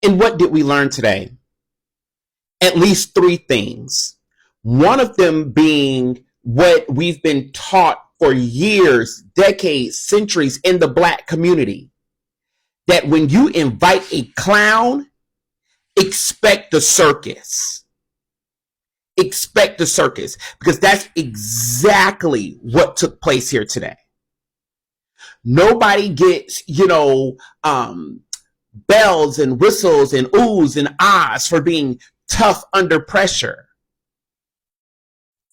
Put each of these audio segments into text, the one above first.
And what did we learn today? At least three things. One of them being what we've been taught for years, decades, centuries in the Black community, that when you invite a clown, expect the circus. Expect the circus, because that's exactly what took place here today. Nobody gets, bells and whistles and oohs and ahs for being tough under pressure.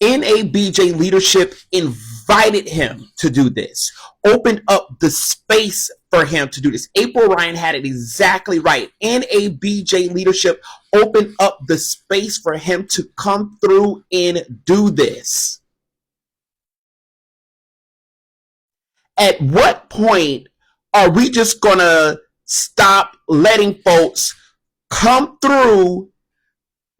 NABJ leadership invited him to do this, opened up the space for him to do this. April Ryan had it exactly right. NABJ leadership opened up the space for him to come through and do this. At what point are we just gonna stop letting folks come through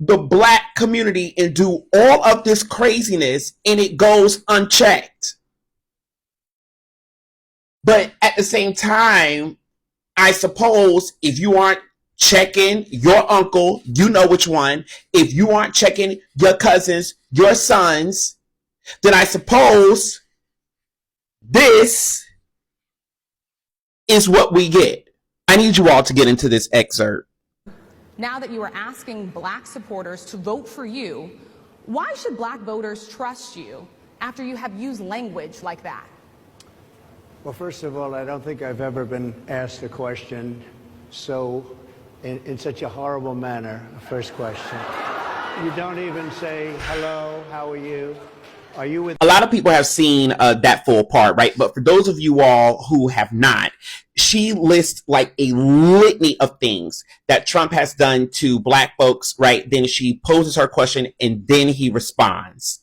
the Black community and do all of this craziness and it goes unchecked? But at the same time, I suppose if you aren't checking your uncle, you know which one, if you aren't checking your cousins, your sons, then I suppose this is what we get. I need you all to get into this excerpt. Now that you are asking Black supporters to vote for you, why should Black voters trust you after you have used language like that? Well, first of all, I don't think I've ever been asked a question in such a horrible manner. First question. You don't even say, hello, how are you? Are you with? A lot of people have seen that full part, right? But for those of you all who have not, she lists like a litany of things that Trump has done to Black folks, right? Then she poses her question and then he responds.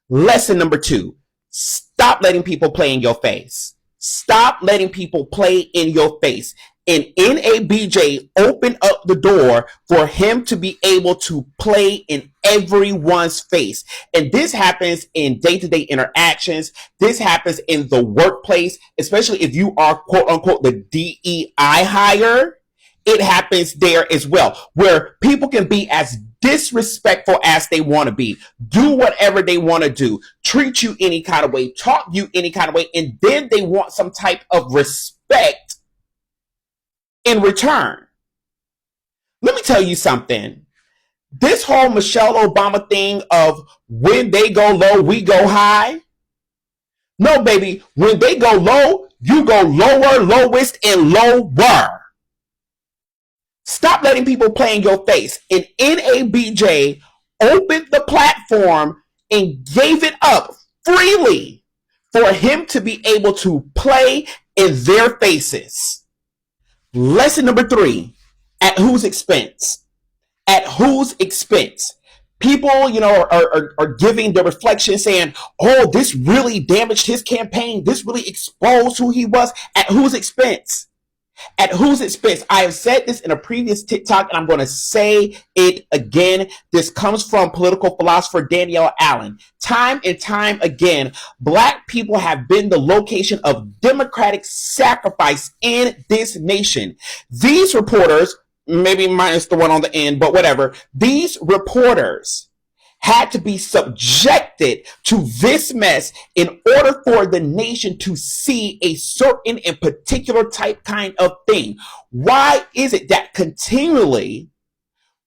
Lesson number 2, stop letting people play in your face. Stop letting people play in your face. And NABJ opened up the door for him to be able to play in everyone's face. And this happens in day-to-day interactions. This happens in the workplace, especially if you are, quote unquote, the DEI hire. It happens there as well, where people can be as disrespectful as they want to be, do whatever they want to do, treat you any kind of way, talk you any kind of way, and then they want some type of respect in return. Let me tell you something. This whole Michelle Obama thing of when they go low, we go high. No, baby, when they go low, you go lower, lowest, and lower. Stop letting people play in your face. And NABJ opened the platform and gave it up freely for him to be able to play in their faces. Lesson number 3, at whose expense? At whose expense? People, are giving the reflection saying, oh, this really damaged his campaign. This really exposed who he was. At whose expense? At whose expense? I have said this in a previous TikTok and I'm going to say it again. This comes from political philosopher Danielle Allen. Time and time again, Black people have been the location of democratic sacrifice in this nation. These reporters, maybe minus the one on the end, but whatever, these reporters had to be subjected to this mess in order for the nation to see a certain and particular kind of thing. Why is it that continually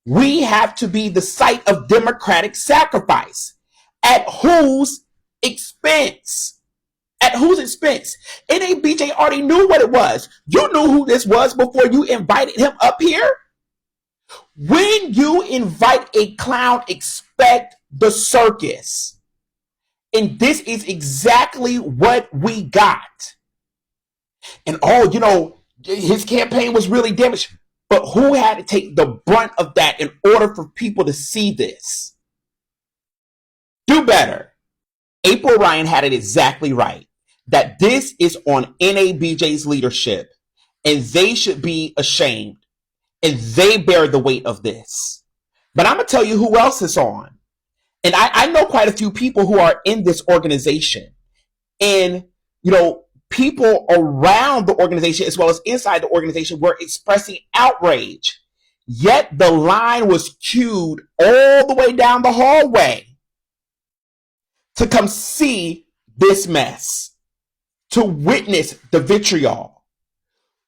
we have to be the site of democratic sacrifice? At whose expense? At whose expense? NABJ already knew what it was. You knew who this was before you invited him up here. When you invite a clown, expect the circus. And this is exactly what we got. And his campaign was really damaged. But who had to take the brunt of that in order for people to see this? Do better. April Ryan had it exactly right. That this is on NABJ's leadership. And they should be ashamed. And they bear the weight of this. But I'm going to tell you who else is on. And I know quite a few people who are in this organization. And, people around the organization as well as inside the organization were expressing outrage. Yet the line was queued all the way down the hallway to come see this mess, to witness the vitriol.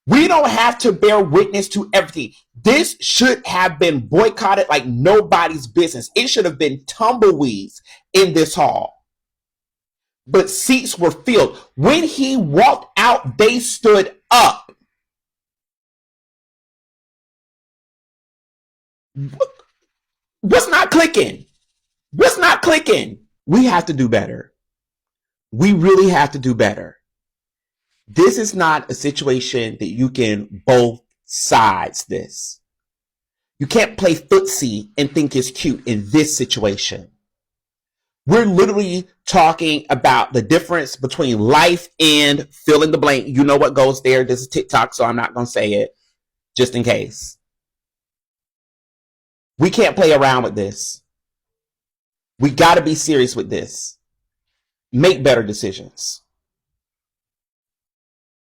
We don't have to bear witness to everything. This should have been boycotted like nobody's business. It should have been tumbleweeds in this hall. But seats were filled. When he walked out, they stood up. What's not clicking? What's not clicking? We have to do better. We really have to do better. This is not a situation that you can both sides this. You can't play footsie and think it's cute in this situation. We're literally talking about the difference between life and fill in the blank. You know what goes there. This is TikTok, so I'm not going to say it just in case. We can't play around with this. We got to be serious with this. Make better decisions.